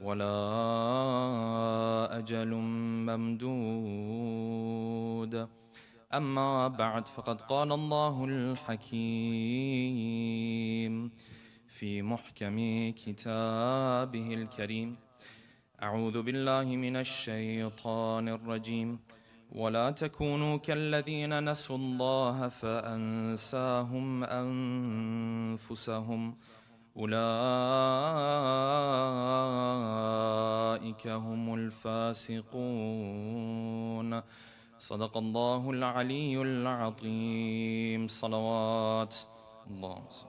ولا أجل ممدود. أما بعد، فقد قال الله الحكيم في محكم كتابه الكريم: أعوذ بالله من الشيطان الرجيم. ولا تكونوا كالذين نسوا الله فأنساهم أنفسهم أولئك هم الفاسقون. صدق الله العلي العظيم. صلوات اللهم صل.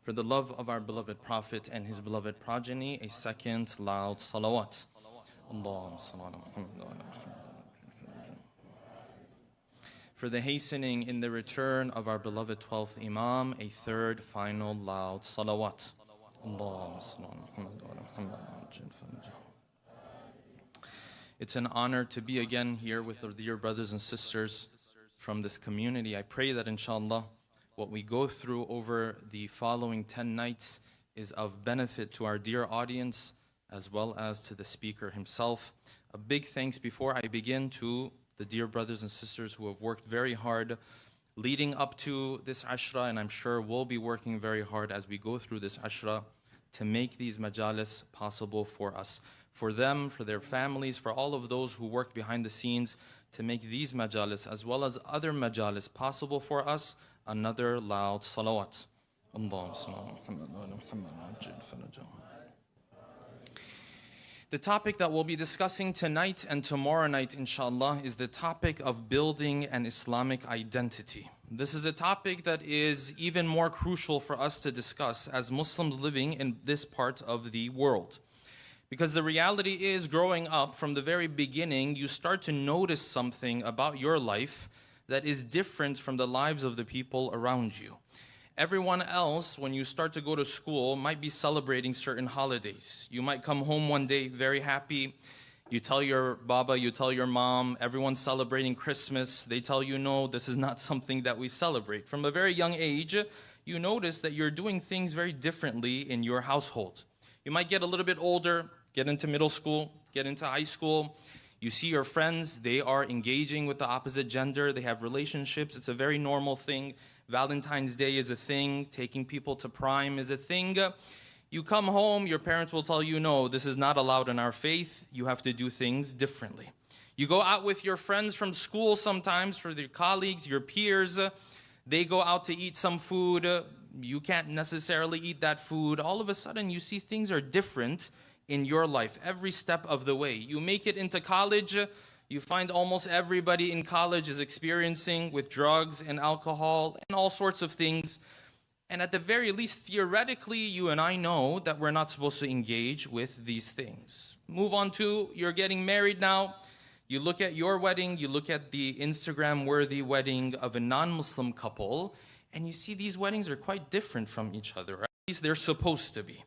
For the love of our beloved Prophet and his beloved progeny, a second loud salawat. For the hastening in the return of our beloved 12th Imam, a third final loud salawat. It's an honor to be again here with our dear brothers and sisters from this community. I pray that inshallah what we go through over the following 10 nights is of benefit to our dear audience as well as to the speaker himself. A big thanks before I begin to the dear brothers and sisters who have worked very hard leading up to this ashra, and I'm sure will be working very hard as we go through this ashra to make these majalis possible for us, for them, for their families, for all of those who work behind the scenes to make these majalis as well as other majalis possible for us. Another loud salawat. The topic that we'll be discussing tonight and tomorrow night, inshallah, is the topic of building an Islamic identity. This is a topic that is even more crucial for us to discuss as Muslims living in this part of the world. Because the reality is, growing up from the very beginning, you start to notice something about your life that is different from the lives of the people around you. Everyone else, when you start to go to school, might be celebrating certain holidays. You might come home one day very happy. You tell your baba, you tell your mom, everyone's celebrating Christmas. They tell you, no, this is not something that we celebrate. From a very young age, you notice that you're doing things very differently in your household. You might get a little bit older, get into middle school, get into high school. You see your friends, they are engaging with the opposite gender. They have relationships. It's a very normal thing. Valentine's Day is a thing. Taking people to Prime is a thing. You come home, your parents will tell you, no, this is not allowed in our faith. You have to do things differently. You go out with your friends from school sometimes, for your colleagues, your peers. They go out to eat some food. You can't necessarily eat that food. All of a sudden, you see things are different in your life every step of the way. You make it into college. You find almost everybody in college is experiencing with drugs and alcohol and all sorts of things. And at the very least, theoretically, you and I know that we're not supposed to engage with these things. Move on to, you're getting married now. You look at your wedding, you look at the Instagram-worthy wedding of a non-Muslim couple, and you see these weddings are quite different from each other, or at least they're supposed to be.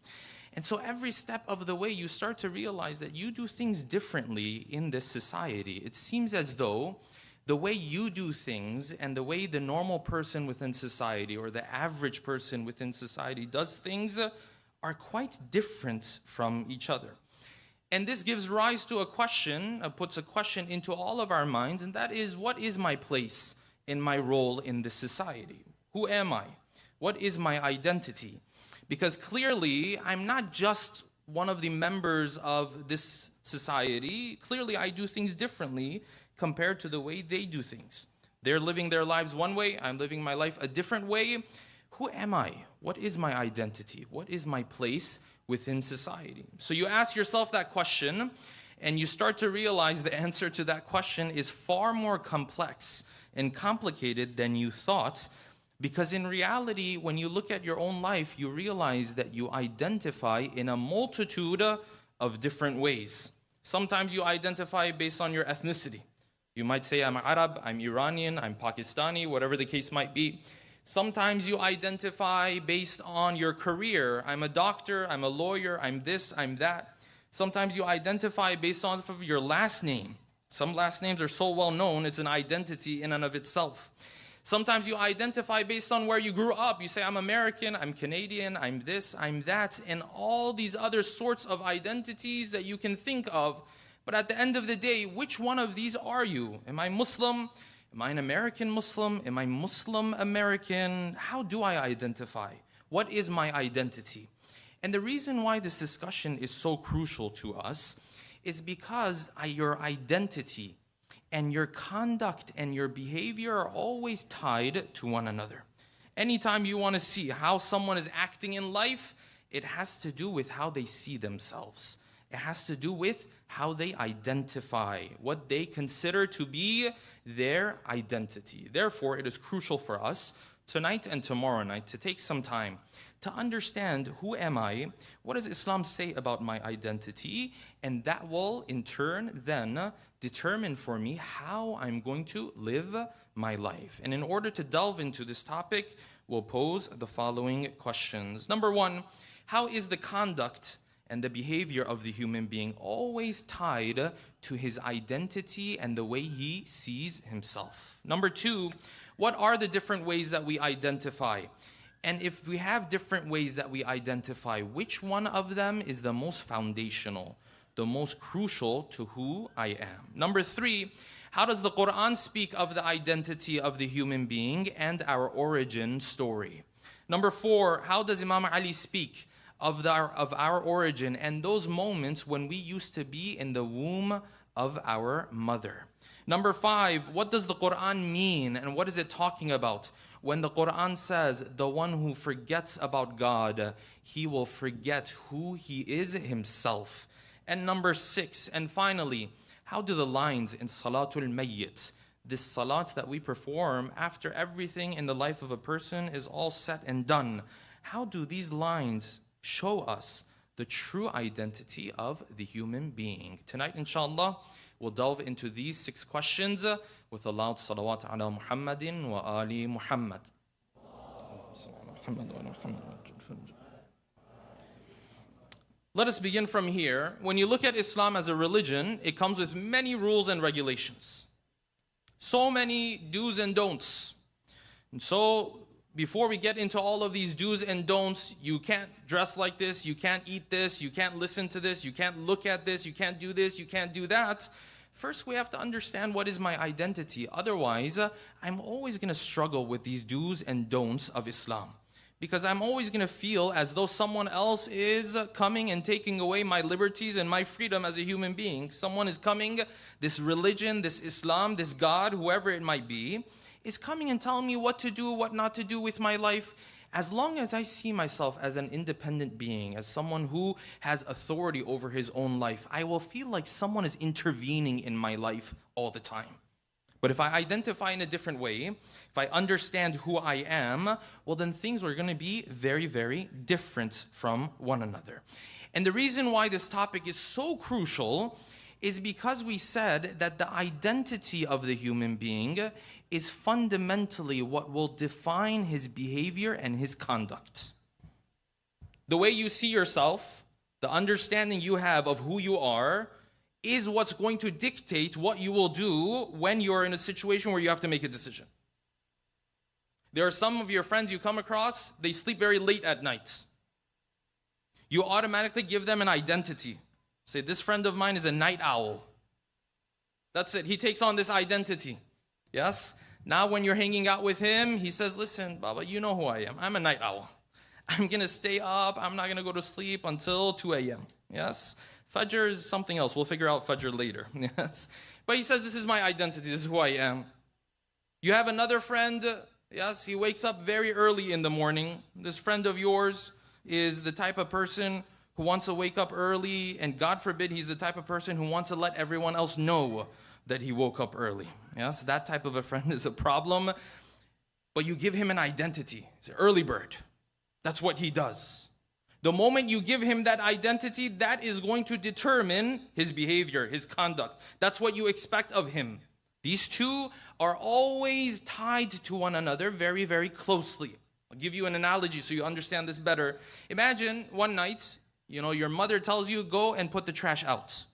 And so every step of the way, you start to realize that you do things differently in this society. It seems as though the way you do things and the way the normal person within society or the average person within society does things are quite different from each other. And this gives rise to a question, puts a question into all of our minds, and that is, what is my place in my role in this society? Who am I? What is my identity? Because clearly, I'm not just one of the members of this society. Clearly, I do things differently compared to the way they do things. They're living their lives one way, I'm living my life a different way. Who am I? What is my identity? What is my place within society? So you ask yourself that question, and you start to realize the answer to that question is far more complex and complicated than you thought. Because in reality, when you look at your own life, you realize that you identify in a multitude of different ways. Sometimes you identify based on your ethnicity. You might say, I'm Arab, I'm Iranian, I'm Pakistani, whatever the case might be. Sometimes you identify based on your career. I'm a doctor, I'm a lawyer, I'm this, I'm that. Sometimes you identify based on your last name. Some last names are so well known, it's an identity in and of itself. Sometimes you identify based on where you grew up. You say, I'm American, I'm Canadian, I'm this, I'm that, and all these other sorts of identities that you can think of. But at the end of the day, which one of these are you? Am I Muslim? Am I an American Muslim? Am I Muslim American? How do I identify? What is my identity? And the reason why this discussion is so crucial to us is because your identity and your conduct and your behavior are always tied to one another. Anytime you want to see how someone is acting in life, it has to do with how they see themselves. It has to do with how they identify, what they consider to be their identity. Therefore, it is crucial for us tonight and tomorrow night to take some time to understand who am I, what does Islam say about my identity, and that will in turn then determine for me how I'm going to live my life. And in order to delve into this topic, we'll pose the following questions. Number one, how is the conduct and the behavior of the human being always tied to his identity and the way he sees himself? Number two, what are the different ways that we identify? And if we have different ways that we identify, which one of them is the most foundational, the most crucial to who I am? Number three, how does the Quran speak of the identity of the human being and our origin story? Number four, how does Imam Ali speak of our origin and those moments when we used to be in the womb of our mother? Number five, what does the Quran mean and what is it talking about? When the Quran says, the one who forgets about God, he will forget who he is himself. And number six, and finally, how do the lines in Salatul Mayyit, this salat that we perform after everything in the life of a person is all set and done, how do these lines show us the true identity of the human being? Tonight, inshallah, we'll delve into these 6 questions with a loud salawat ala Muhammadin wa ali Muhammad. Let us begin from here. When you look at Islam as a religion, it comes with many rules and regulations. So many do's and don'ts. And so, before we get into all of these do's and don'ts, you can't dress like this, you can't eat this, you can't listen to this, you can't look at this, you can't do this, you can't do that. First, we have to understand what is my identity. Otherwise, I'm always going to struggle with these do's and don'ts of Islam. Because I'm always going to feel as though someone else is coming and taking away my liberties and my freedom as a human being. Someone is coming, this religion, this Islam, this God, whoever it might be, is coming and telling me what to do, what not to do with my life. As long as I see myself as an independent being, as someone who has authority over his own life, I will feel like someone is intervening in my life all the time. But if I identify in a different way, if I understand who I am, well then things are going to be very, very different from one another. And the reason why this topic is so crucial is because we said that the identity of the human being is fundamentally what will define his behavior and his conduct. The way you see yourself, the understanding you have of who you are, is what's going to dictate what you will do when you're in a situation where you have to make a decision. There are some of your friends you come across, they sleep very late at night. You automatically give them an identity. Say, this friend of mine is a night owl. That's it. He takes on this identity. Yes? Now when you're hanging out with him, he says, listen, Baba, you know who I am. I'm a night owl. I'm going to stay up. I'm not going to go to sleep until 2 a.m. Yes? Fajr is something else. We'll figure out Fajr later. Yes? But he says, this is my identity. This is who I am. You have another friend. Yes? He wakes up very early in the morning. This friend of yours is the type of person who wants to wake up early, and God forbid he's the type of person who wants to let everyone else know that he woke up early. Yes, that type of a friend is a problem. But you give him an identity. He's an early bird. That's what he does. The moment you give him that identity, that is going to determine his behavior, his conduct. That's what you expect of him. These two are always tied to one another very, very closely. I'll give you an analogy so you understand this better. Imagine one night, your mother tells you, go and put the trash out.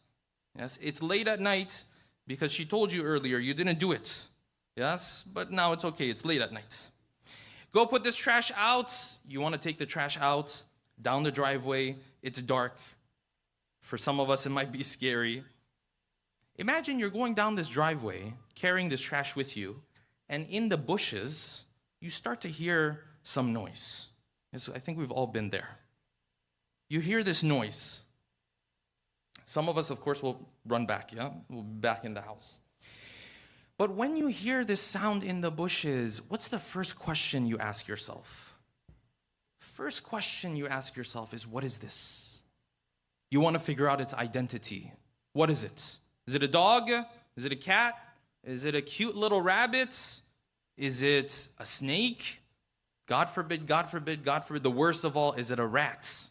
Yes, it's late at night because she told you earlier, you didn't do it. Yes, but now it's okay. It's late at night. Go put this trash out. You want to take the trash out down the driveway. It's dark. For some of us, it might be scary. Imagine you're going down this driveway, carrying this trash with you, and in the bushes, you start to hear some noise. I think we've all been there. You hear this noise. Some of us, of course, will run back, yeah? We'll be back in the house. But when you hear this sound in the bushes, what's the first question you ask yourself? First question you ask yourself is, what is this? You want to figure out its identity. What is it? Is it a dog? Is it a cat? Is it a cute little rabbit? Is it a snake? God forbid, God forbid, God forbid. The worst of all, is it a rat?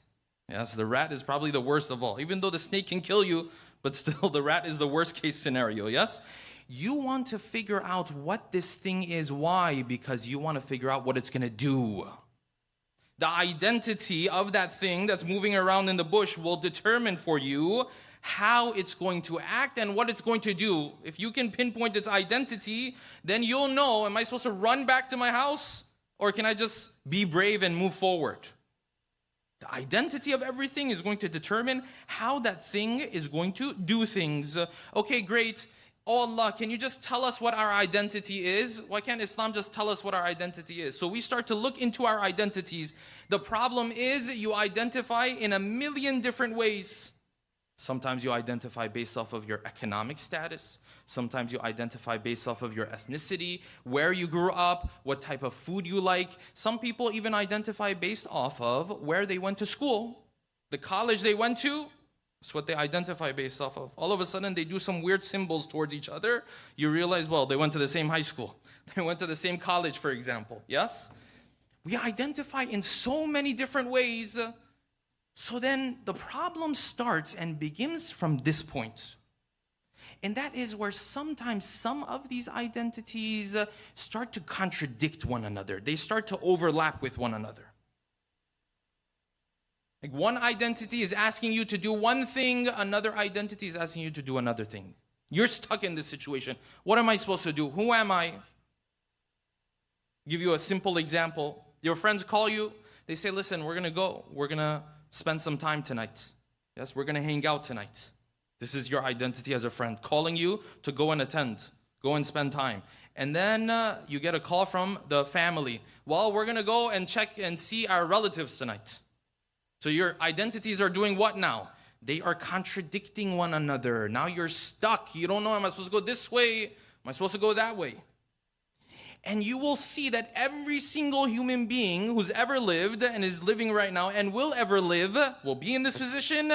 Yes, the rat is probably the worst of all. Even though the snake can kill you, but still the rat is the worst case scenario, yes? You want to figure out what this thing is. Why? Because you want to figure out what it's going to do. The identity of that thing that's moving around in the bush will determine for you how it's going to act and what it's going to do. If you can pinpoint its identity, then you'll know, am I supposed to run back to my house? Or can I just be brave and move forward? The identity of everything is going to determine how that thing is going to do things. Okay, great. Oh Allah, can you just tell us what our identity is? Why can't Islam just tell us what our identity is? So we start to look into our identities. The problem is you identify in a million different ways. Sometimes you identify based off of your economic status. Sometimes you identify based off of your ethnicity, where you grew up, what type of food you like. Some people even identify based off of where they went to school. The college they went to, that's what they identify based off of. All of a sudden, they do some weird symbols towards each other. You realize, well, they went to the same high school. They went to the same college, for example. Yes? We identify in so many different ways. So then the problem starts and begins from this point. And that is where sometimes some of these identities start to contradict one another. They start to overlap with one another. Like one identity is asking you to do one thing, another identity is asking you to do another thing. You're stuck in this situation. What am I supposed to do? Who am I? Give you a simple example. Your friends call you. They say, listen, we're going to go. We're going to spend some time tonight. Yes, we're going to hang out tonight. This is your identity as a friend, calling you to go and attend, go and spend time. And then you get a call from the family. Well, we're going to go and check and see our relatives tonight. So your identities are doing what now? They are contradicting one another. Now you're stuck. You don't know, am I supposed to go this way? Am I supposed to go that way? And you will see that every single human being who's ever lived and is living right now and will ever live will be in this position,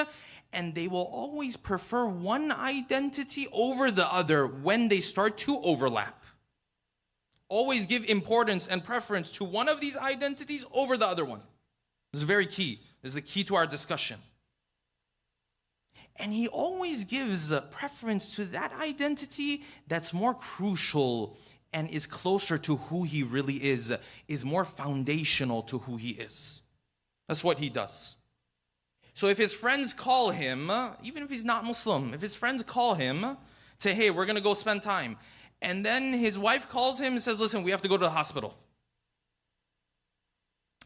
and they will always prefer one identity over the other when they start to overlap. Always give importance and preference to one of these identities over the other one. This is very key. This is the key to our discussion. And he always gives preference to that identity that's more crucial and is closer to who he really is more foundational to who he is. That's what he does. So if his friends call him, even if he's not Muslim, if his friends call him, say, hey, we're going to go spend time. And then his wife calls him and says, listen, we have to go to the hospital.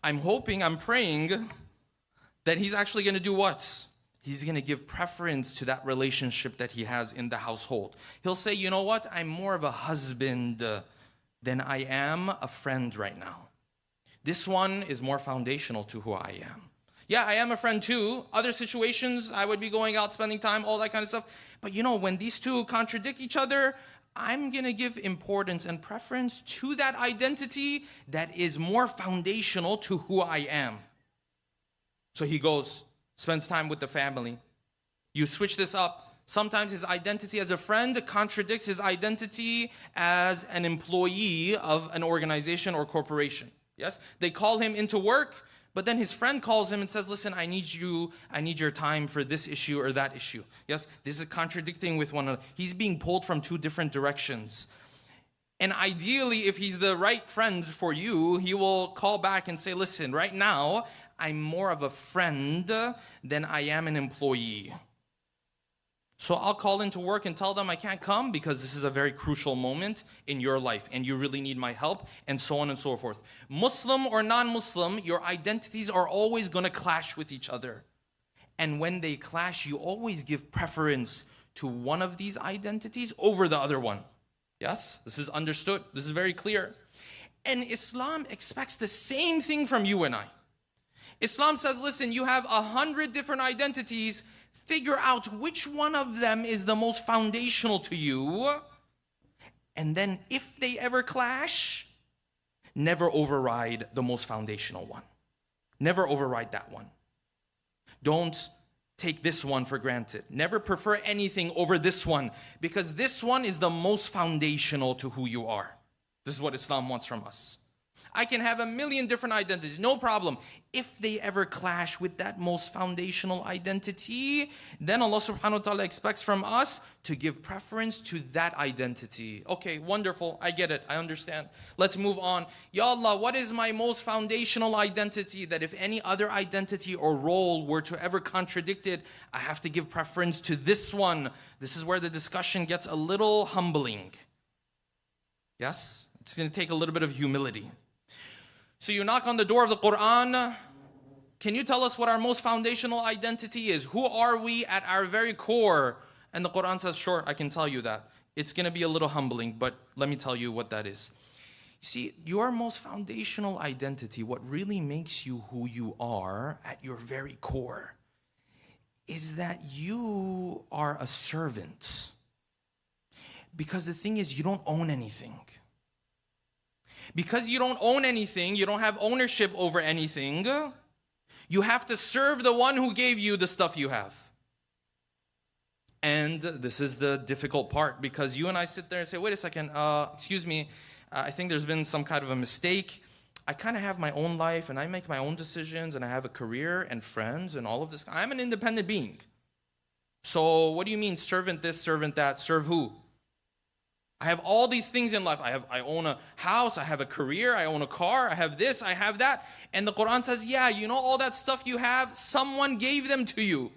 I'm hoping, I'm praying that he's actually going to do what? He's going to give preference to that relationship that he has in the household. He'll say, you know what? I'm more of a husband than I am a friend right now. This one is more foundational to who I am. Yeah, I am a friend too. Other situations, I would be going out, spending time, all that kind of stuff. But you know, when these two contradict each other, I'm going to give importance and preference to that identity that is more foundational to who I am. So he goes, spends time with the family. You switch this up. Sometimes his identity as a friend contradicts his identity as an employee of an organization or corporation. Yes? They call him into work, but then his friend calls him and says, listen, I need your time for this issue or that issue. Yes? This is contradicting with one another. He's being pulled from two different directions. And ideally, if he's the right friend for you, he will call back and say, listen, right now, I'm more of a friend than I am an employee. So I'll call into work and tell them I can't come because this is a very crucial moment in your life and you really need my help, and so on and so forth. Muslim or non-Muslim, your identities are always going to clash with each other. And when they clash, you always give preference to one of these identities over the other one. Yes, this is understood. This is very clear. And Islam expects the same thing from you and I. Islam says, listen, you have 100 different identities. Figure out which one of them is the most foundational to you. And then if they ever clash, never override the most foundational one. Never override that one. Don't take this one for granted. Never prefer anything over this one, because this one is the most foundational to who you are. This is what Islam wants from us. I can have a million different identities, no problem. If they ever clash with that most foundational identity, then Allah subhanahu wa ta'ala expects from us to give preference to that identity. Okay, wonderful. I get it. I understand. Let's move on. Ya Allah, what is my most foundational identity that if any other identity or role were to ever contradict it, I have to give preference to this one? This is where the discussion gets a little humbling. Yes? It's going to take a little bit of humility. So you knock on the door of the Quran. Can you tell us what our most foundational identity is? Who are we at our very core? And the Quran says, sure, I can tell you that. It's going to be a little humbling, but let me tell you what that is. You see, your most foundational identity, what really makes you who you are at your very core, is that you are a servant. Because the thing is, you don't own anything. Because you don't own anything, you don't have ownership over anything, you have to serve the one who gave you the stuff you have. And this is the difficult part, because you and I sit there and say, wait a second, excuse me, I think there's been some kind of a mistake. I kind of have my own life and I make my own decisions and I have a career and friends and all of this. I'm an independent being. So what do you mean servant this, servant that? Serve who? I have all these things in life. I own a house, I have a career, I own a car, I have this, I have that. And the Quran says, yeah, you know all that stuff you have, someone gave them to you.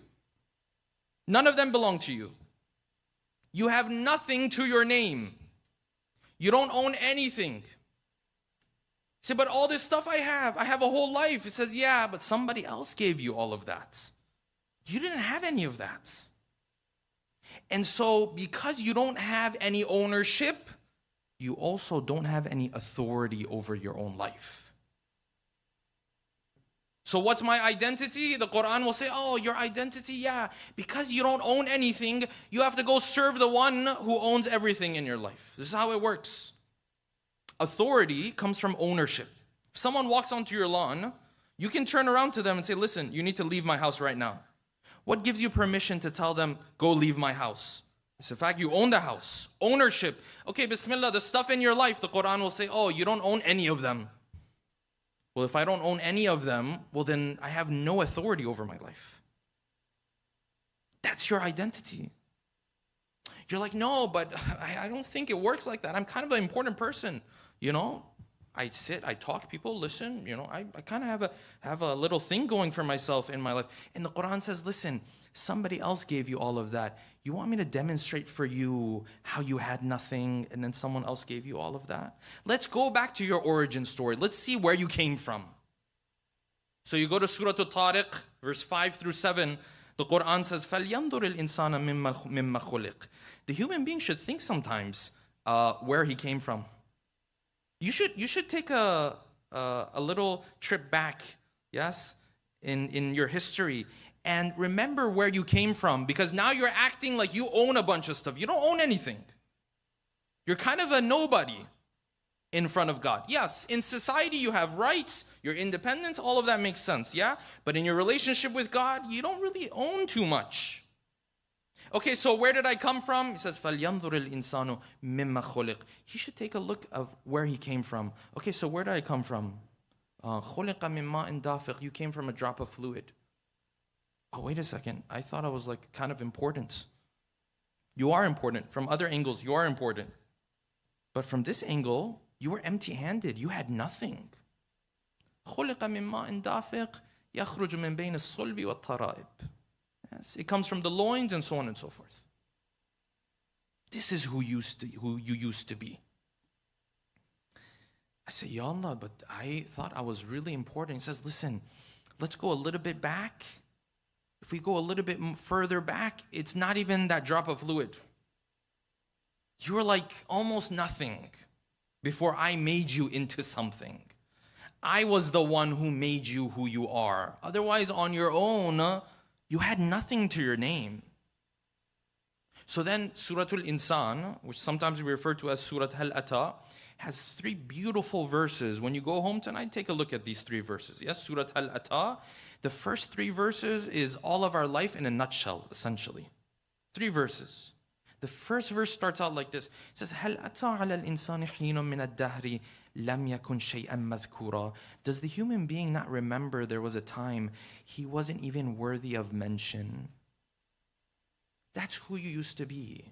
None of them belong to you. You have nothing to your name. You don't own anything. You say, but all this stuff I have a whole life. It says, yeah, but somebody else gave you all of that. You didn't have any of that. And so, because you don't have any ownership, you also don't have any authority over your own life. So what's my identity? The Quran will say, oh, your identity, yeah. Because you don't own anything, you have to go serve the one who owns everything in your life. This is how it works. Authority comes from ownership. If someone walks onto your lawn, you can turn around to them and say, listen, you need to leave my house right now. What gives you permission to tell them, go leave my house? It's the fact you own the house. Ownership. Okay, bismillah, the stuff in your life, the Quran will say, oh, you don't own any of them. Well, if I don't own any of them, well, then I have no authority over my life. That's your identity. You're like, no, but I don't think it works like that. I'm kind of an important person, you know? I sit, I talk, people listen, you know, I kind of have a little thing going for myself in my life. And the Quran says, listen, somebody else gave you all of that. You want me to demonstrate for you how you had nothing and then someone else gave you all of that? Let's go back to your origin story. Let's see where you came from. So you go to Surah Al-Tariq, verse 5 through 7. The Quran says, فَلْيَنْظُرِ الْإِنسَانَ مِمَّا خُلِقْ. The human being should think sometimes where he came from. You should take a little trip back, yes, in your history, and remember where you came from, because now you're acting like you own a bunch of stuff. You don't own anything. You're kind of a nobody in front of God. Yes, in society you have rights, you're independent, all of that makes sense, yeah? But in your relationship with God, you don't really own too much. Okay, so where did I come from? He says, فَلْيَنْظُرِ الْإِنسَانُ مِمَّا خُلِقْ. He should take a look of where he came from. Okay, so where did I come from? خُلِقَ مِن مَاءٍ دَافِقٍ. You came from a drop of fluid. Oh, wait a second. I thought I was like kind of important. You are important. From other angles, you are important. But from this angle, you were empty-handed. You had nothing. خُلِقَ مِن مَاءٍ دَافِقٍ يَخْرُجُ مِن بَيْنِ الصُّلْبِ وَالتَّرَائِبِ. Yes, it comes from the loins and so on and so forth. This is who you used to be. I say, Ya Allah, but I thought I was really important. He says, listen, let's go a little bit back. If we go a little bit further back, it's not even that drop of fluid. You were like almost nothing before I made you into something. I was the one who made you who you are. Otherwise, on your own, you had nothing to your name. So then, Surah Al-Insan, which sometimes we refer to as Surah Al-Ata, has 3 beautiful verses. When you go home tonight, take a look at these 3 verses. Yes, Surah Al-Ata. The first 3 verses is all of our life in a nutshell, essentially. 3 verses. The first verse starts out like this. It says, هَلْ أَتَى عَلَى الْإِنسَانِ حِينٌ مِّنَ الدَّهْرِ لَمْ يَكُنْ شَيْئًا مَذْكُورًا. Does the human being not remember there was a time he wasn't even worthy of mention? That's who you used to be.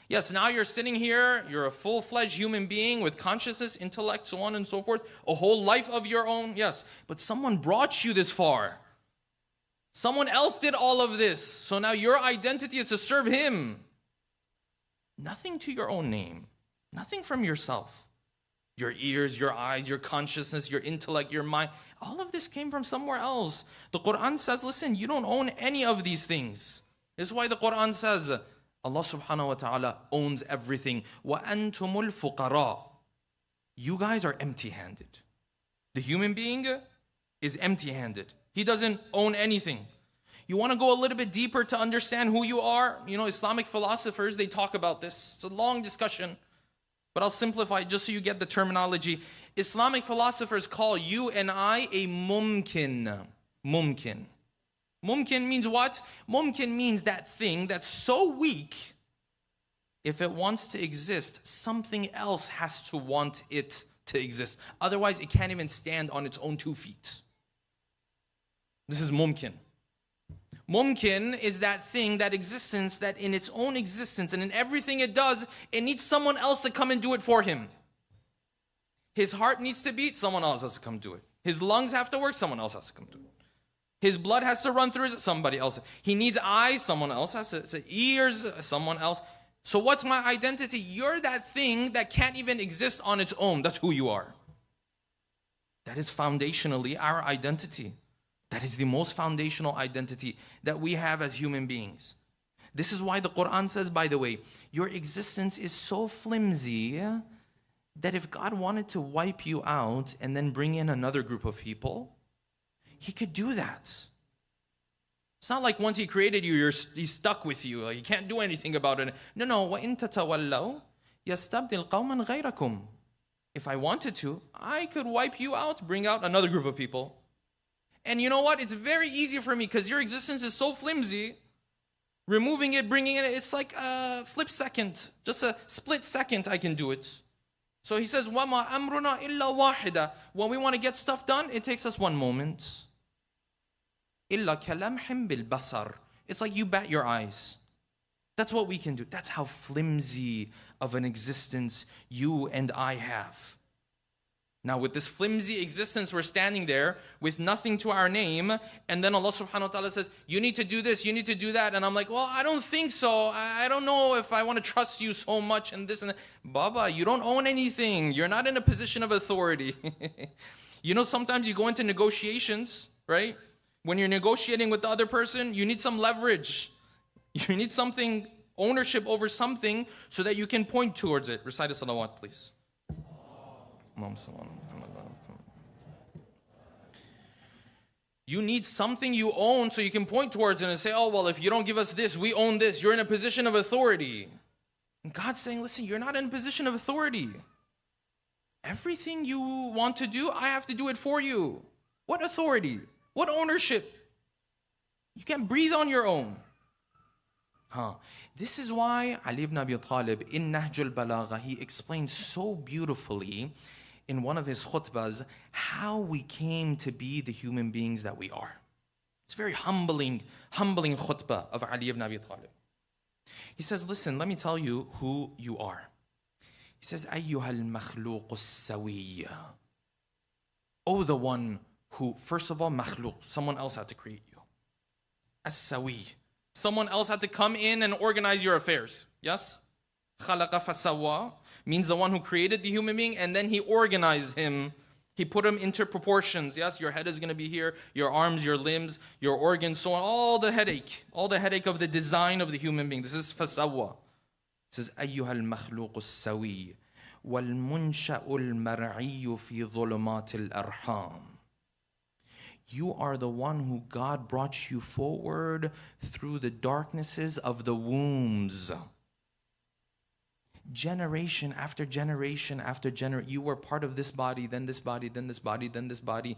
Yes, now you're sitting here, you're a full-fledged human being with consciousness, intellect, so on and so forth, a whole life of your own, yes. But someone brought you this far. Someone else did all of this. So now your identity is to serve him. Nothing to your own name. Nothing from yourself. Your ears, your eyes, your consciousness, your intellect, your mind. All of this came from somewhere else. The Quran says, listen, you don't own any of these things. This is why the Quran says, Allah subhanahu wa ta'ala owns everything. وَأَنْتُمُ الْفُقَرَاءُ. You guys are empty-handed. The human being is empty-handed. He doesn't own anything. You want to go a little bit deeper to understand who you are? You know, Islamic philosophers, they talk about this. It's a long discussion, but I'll simplify it just so you get the terminology. Islamic philosophers call you and I a mumkin. Mumkin. Mumkin means what? Mumkin means that thing that's so weak, if it wants to exist, something else has to want it to exist. Otherwise, it can't even stand on its own 2 feet. This is mumkin. Mumkin is that thing, that existence, that in its own existence and in everything it does, it needs someone else to come and do it for him. His heart needs to beat, someone else has to come do it. His lungs have to work, someone else has to come do it. His blood has to run through somebody else. He needs eyes, someone else has to, ears, someone else. So what's my identity? You're that thing that can't even exist on its own. That's who you are. That is foundationally our identity. That is the most foundational identity that we have as human beings. This is why the Quran says, by the way, your existence is so flimsy that if God wanted to wipe you out and then bring in another group of people, he could do that. It's not like once he created you, he's stuck with you. Like, you can't do anything about it. No. وَإِن تَتَوَلَّوْا يَسْتَبْدِلْ قَوْمًا غَيْرَكُمْ. If I wanted to, I could wipe you out, bring out another group of people. And you know what? It's very easy for me because your existence is so flimsy. Removing it, bringing it, it's like a flip second. Just a split second I can do it. So he says, وَمَا أَمْرُنَا إِلَّا وَاحِدًا. When we want to get stuff done, it takes us 1 moment. إِلَّا كَلَمْحٍ بِالْبَصَرِ. It's like you bat your eyes. That's what we can do. That's how flimsy of an existence you and I have. Now with this flimsy existence, we're standing there with nothing to our name, and then Allah subhanahu wa ta'ala says, you need to do this, you need to do that, and I'm like, well, I don't think so. I don't know if I want to trust you so much and this and that. Baba, you don't own anything. You're not in a position of authority. You know, sometimes you go into negotiations, right? When you're negotiating with the other person, you need some leverage. You need something, ownership over something, so that you can point towards it. Recite a salawat, please. You need something you own so you can point towards it and say, oh, well, if you don't give us this, we own this. You're in a position of authority. And God's saying, listen, you're not in a position of authority. Everything you want to do, I have to do it for you. What authority? What ownership? You can't breathe on your own. This is why Ali ibn Abi Talib in Nahjul Balagha, he explained so beautifully in one of his khutbahs how we came to be the human beings that we are. It's a very humbling khutbah of Ali ibn Abi Talib. He says, listen, let me tell you who you are. He says, أَيُّهَا الْمَخْلُوقُ السَّوِيَّ. Oh, the one who, first of all, makhluq, someone else had to create you. As-sawi. Someone else had to come in and organize your affairs. Yes? خَلَقَ فَسَوَّى means the one who created the human being and then he organized him. He put him into proportions. Yes, your head is going to be here, your arms, your limbs, your organs, so on. All the headache of the design of the human being. This is فَسَوَّى. It says, أَيُّهَا الْمَخْلُوقُ السَّوِيِّ وَالْمُنْشَأُ الْمَرْعِيُّ فِي ظُلُمَاتِ الْأَرْحَامِ. You are the one who God brought you forward through the darknesses of the wombs. Generation after generation after generation, you were part of this body, then this body, then this body, then this body.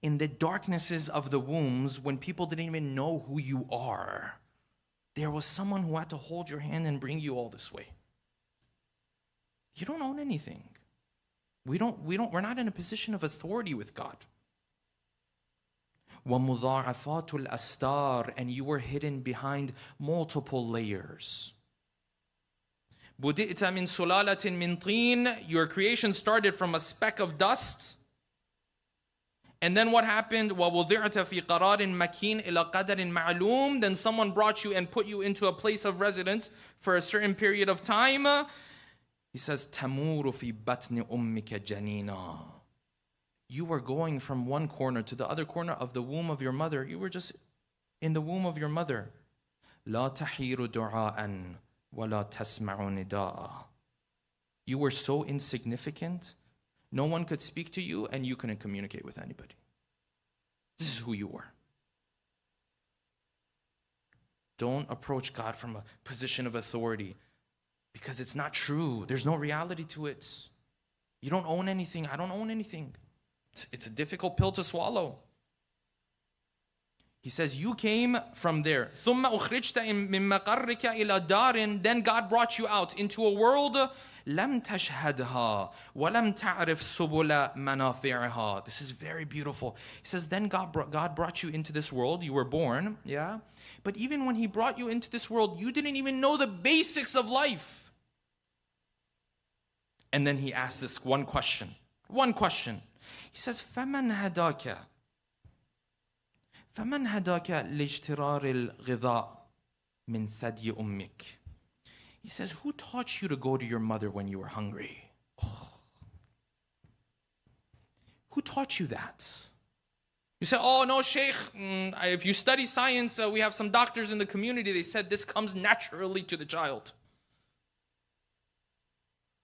In the darknesses of the wombs, when people didn't even know who you are, there was someone who had to hold your hand and bring you all this way. You don't own anything. We're not in a position of authority with God. وَمُضَاعَفَاتُ الْأَسْتَارِ, and you were hidden behind multiple layers. بُدِئْتَ مِن سُلَالَةٍ مِن طِينٍ, your creation started from a speck of dust. And then what happened? وَوُضِعْتَ فِي قَرَارٍ مَكِينٍ إِلَى قَدَرٍ مَعْلُومٍ, then someone brought you and put you into a place of residence for a certain period of time. He says, تَمُورُ فِي بَطْنِ أُمِّكَ جَنِينًا. You were going from one corner to the other corner of the womb of your mother. You were just in the womb of your mother. لا تحير دعاء ولا تسمع نداء. You were so insignificant, no one could speak to you and you couldn't communicate with anybody. This is who you were. Don't approach God from a position of authority because it's not true. There's no reality to it. You don't own anything. I don't own anything. It's a difficult pill to swallow. He says, you came from there. ثُمَّ أُخْرِجْتَ مِن مَقَرِّكَ إِلَى دَارٍ, then God brought you out into a world لَمْ تَشْهَدْهَا وَلَمْ تَعْرِفْ سُبُلَ مَنَافِعِهَا. This is very beautiful. He says, then God brought you into this world. You were born, yeah? But even when He brought you into this world, you didn't even know the basics of life. And then He asked this one question. He says, فَمَنْ هَدَاكَ لِاجْتِرَارِ الْغِذَاءِ مِنْ ثَدْيِ أُمِّكَ. He says, who taught you to go to your mother when you were hungry? Oh. Who taught you that? You say, oh no, Sheikh, if you study science, we have some doctors in the community, they said this comes naturally to the child.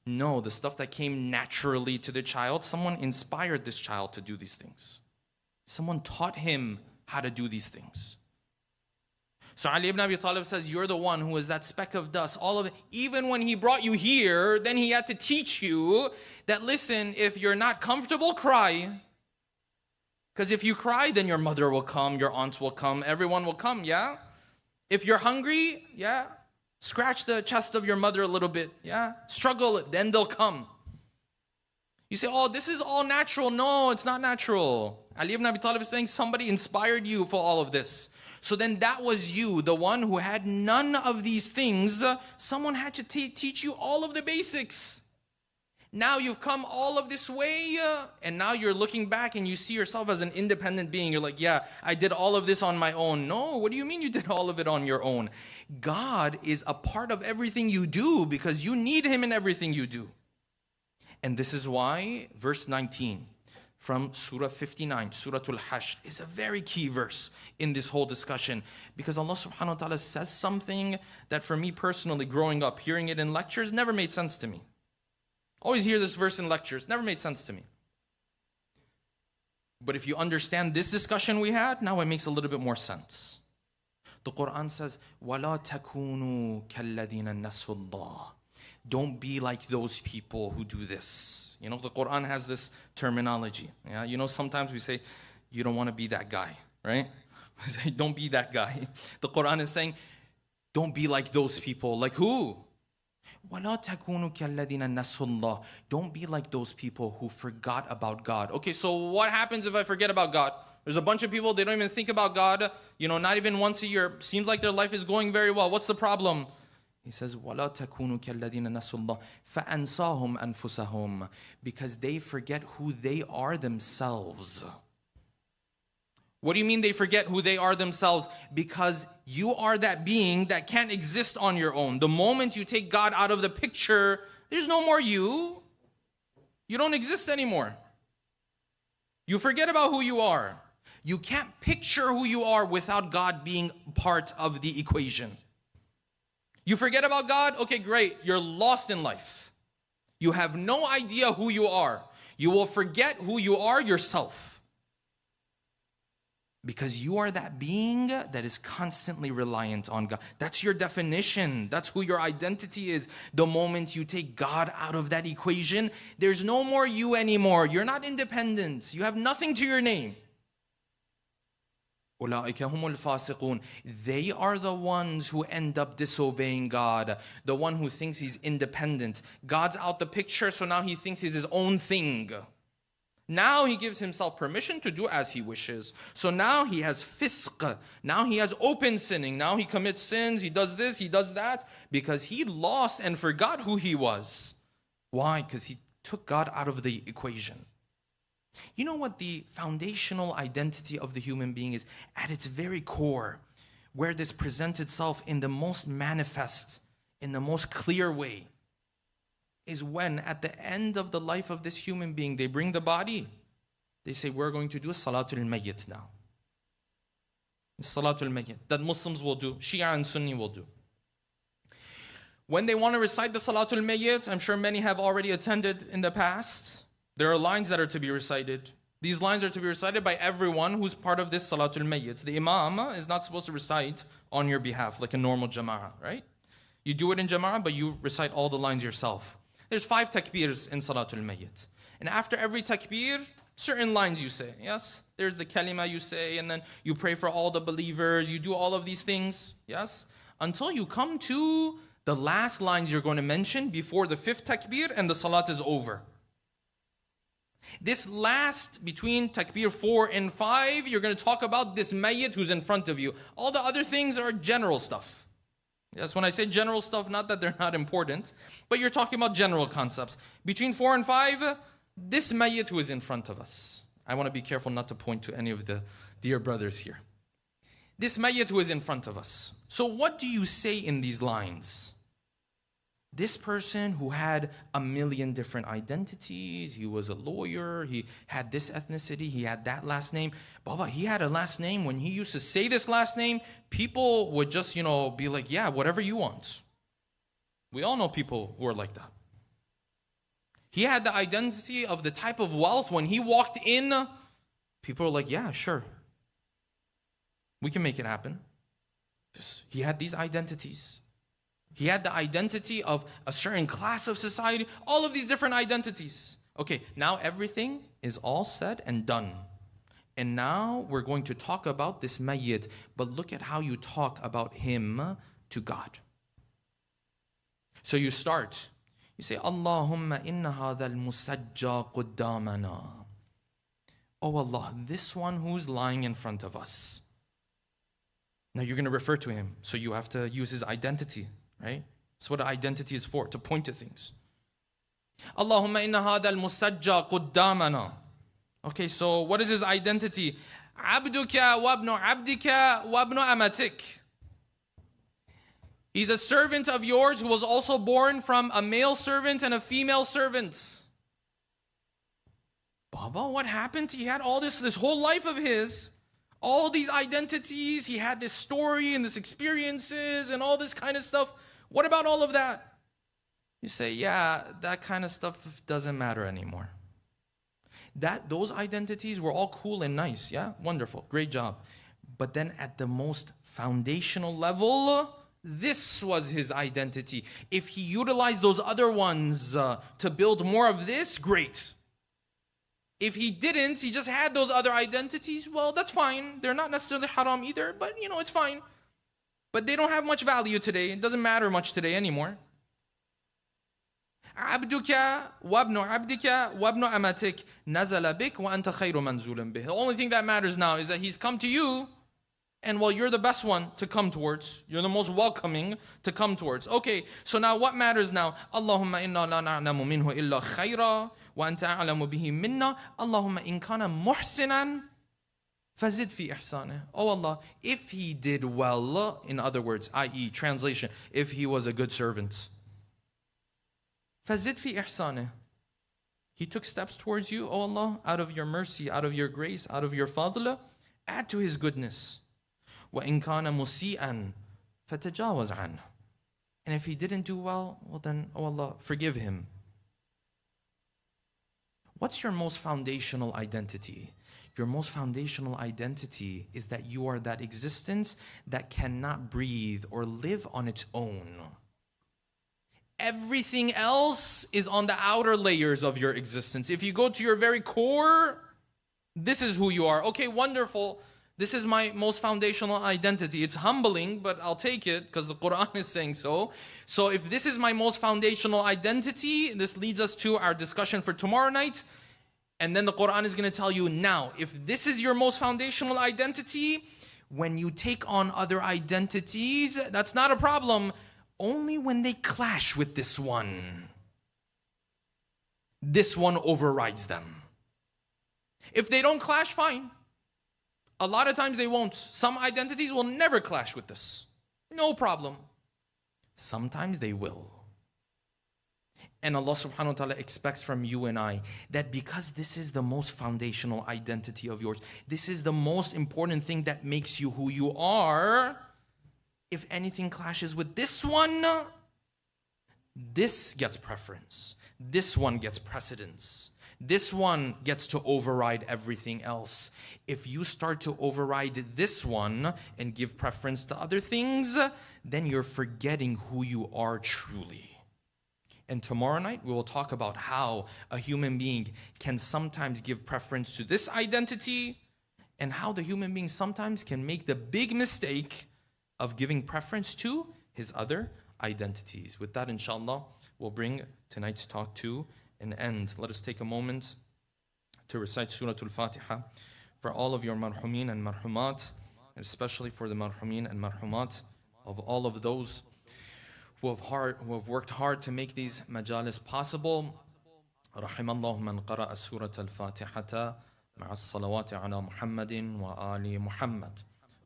No, the stuff that came naturally to the child, someone inspired this child to do these things. Someone taught him how to do these things. So Ali ibn Abi Talib says, you're the one who is that speck of dust. All of it. Even when He brought you here, then He had to teach you that, listen, if you're not comfortable, cry. Because if you cry, then your mother will come, your aunts will come, everyone will come, yeah? If you're hungry, yeah? Scratch the chest of your mother a little bit, yeah? Struggle, then they'll come. You say, oh, this is all natural. No, it's not natural. Ali ibn Abi Talib is saying somebody inspired you for all of this. So then that was you, the one who had none of these things. Someone had to teach you all of the basics. Now you've come all of this way, and now you're looking back and you see yourself as an independent being. You're like, yeah, I did all of this on my own. No, what do you mean you did all of it on your own? God is a part of everything you do because you need Him in everything you do. And this is why verse 19 from Surah 59, Surah Al-Hashr, is a very key verse in this whole discussion, because Allah subhanahu wa ta'ala says something that for me personally, growing up, hearing it in lectures, never made sense to me. Always hear this verse in lectures, never made sense to me. But if you understand this discussion we had, now it makes a little bit more sense. The Quran says, وَلَا تَكُونُوا كَالَّذِينَ نَسُوا اللَّهِ. Don't be like those people who do this. You know, the Quran has this terminology. Yeah, you know, sometimes we say, you don't want to be that guy, right? We say, don't be that guy. The Quran is saying, don't be like those people. Like who? وَلَا تَكُونُوا كَالَّذِينَ نَسُوا اللَّهِ. Don't be like those people who forgot about God. Okay, so what happens if I forget about God? There's a bunch of people, they don't even think about God, you know, not even once a year. Seems like their life is going very well. What's the problem? He says, وَلَا تَكُونُوا كَالَّذِينَ نَسُوا اللَّهِ فَأَنْسَاهُمْ أَنفُسَهُمْ. Because they forget who they are themselves. What do you mean they forget who they are themselves? Because you are that being that can't exist on your own. The moment you take God out of the picture, there's no more you. You don't exist anymore. You forget about who you are. You can't picture who you are without God being part of the equation. You forget about God? Okay, great. You're lost in life. You have no idea who you are. You will forget who you are yourself. Because you are that being that is constantly reliant on God. That's your definition. That's who your identity is. The moment you take God out of that equation, there's no more you anymore. You're not independent. You have nothing to your name. They are the ones who end up disobeying God. The one who thinks he's independent. God's out the picture, so now he thinks he's his own thing. Now he gives himself permission to do as he wishes. So now he has fisq. Now he has open sinning. Now he commits sins. He does this, he does that. Because he lost and forgot who he was. Why? Because he took God out of the equation. You know what the foundational identity of the human being is? At its very core, where this presents itself in the most manifest, in the most clear way, is when at the end of the life of this human being, they bring the body, they say, we're going to do Salatul Mayyit now. Salatul Mayyit, that Muslims will do, Shia and Sunni will do. When they want to recite the Salatul Mayyit, I'm sure many have already attended in the past, there are lines that are to be recited. These lines are to be recited by everyone who's part of this Salatul Mayyit. The Imam is not supposed to recite on your behalf like a normal Jama'ah, right? You do it in Jama'ah, but you recite all the lines yourself. There's 5 takbirs in Salatul Mayyit. And after every takbir, certain lines you say, yes? There's the kalima you say, and then you pray for all the believers, you do all of these things, yes? Until you come to the last lines you're going to mention before the 5th takbir and the salat is over. This last, between takbir 4 and 5, you're going to talk about this mayyit who's in front of you. All the other things are general stuff. Yes, when I say general stuff, not that they're not important, but you're talking about general concepts. Between 4 and 5, this mayyit who is in front of us. I want to be careful not to point to any of the dear brothers here. This mayyit who is in front of us. So what do you say in these lines? This person who had a million different identities, he was a lawyer, he had this ethnicity, he had that last name. Baba, he had a last name. When he used to say this last name, people would just, be like, yeah, whatever you want. We all know people who are like that. He had the identity of the type of wealth. When he walked in, people were like, yeah, sure. We can make it happen. He had these identities. He had the identity of a certain class of society, all of these different identities. Okay, now everything is all said and done. And now we're going to talk about this mayyit, but look at how you talk about him to God. So you start, you say, Allahumma inna hadha al-musajja quddamana. Oh Allah, this one who's lying in front of us. Now you're going to refer to him, so you have to use his identity. Right? That's what identity is for, to point to things. Allahumma inna hadha al-musajja quddamana. Okay, so what is his identity? Abduka wa ibnu abdika wa ibnu amatik. He's a servant of yours who was also born from a male servant and a female servant. Baba, what happened? He had all this whole life of his. All these identities. He had this story and this experiences and all this kind of stuff. What about all of that? You say, yeah, that kind of stuff doesn't matter anymore. Those identities were all cool and nice. Yeah, wonderful, great job. But then at the most foundational level, this was his identity. If he utilized those other ones to build more of this, great. If he didn't, he just had those other identities, well, that's fine. They're not necessarily haram either, but it's fine. But they don't have much value today. It doesn't matter much today anymore. Abduka wabnu abdika wabnu amatik nazala bik wa anta khayru manzulun bih. The only thing that matters now is that he's come to you, and you're the best one to come towards. You're the most welcoming to come towards. Okay, so now what matters now? Allahumma inna la na'lamu minhu illa khayra wa anta a'lamu bihi minna. Allahumma in kana muhsinan فَزِدْ فِي إِحْسَانِهِ. Oh Allah, if he did well, in other words, i.e. translation, if he was a good servant. فَزِدْ فِي إِحْسَانِهِ. He took steps towards you, oh Allah, out of your mercy, out of your grace, out of your fadla, add to his goodness. وَإِن كَانَ مُسِيئًا فَتَجَاوَزْ عَنْهُ. And if he didn't do well, well then, oh Allah, forgive him. What's your most foundational identity? Your most foundational identity is that you are that existence that cannot breathe or live on its own. Everything else is on the outer layers of your existence. If you go to your very core, this is who you are. Okay, wonderful. This is my most foundational identity. It's humbling, but I'll take it because the Quran is saying so. So if this is my most foundational identity, this leads us to our discussion for tomorrow night. And then the Quran is going to tell you now, if this is your most foundational identity, when you take on other identities, that's not a problem. Only when they clash with this one overrides them. If they don't clash, fine. A lot of times they won't. Some identities will never clash with this. No problem. Sometimes they will. And Allah subhanahu wa ta'ala expects from you and I that because this is the most foundational identity of yours, this is the most important thing that makes you who you are, if anything clashes with this one, this gets preference. This one gets precedence. This one gets to override everything else. If you start to override this one and give preference to other things, then you're forgetting who you are truly. And tomorrow night, we will talk about how a human being can sometimes give preference to this identity and how the human being sometimes can make the big mistake of giving preference to his other identities. With that, inshallah, we'll bring tonight's talk to an end. Let us take a moment to recite Surah Al-Fatiha for all of your marhumin and marhumat, and especially for the marhumin and marhumat of all of those who have worked hard to make these majalis possible. رحم الله من قرأ سورة الفاتحة مع الصلوات على محمد وآل محمد.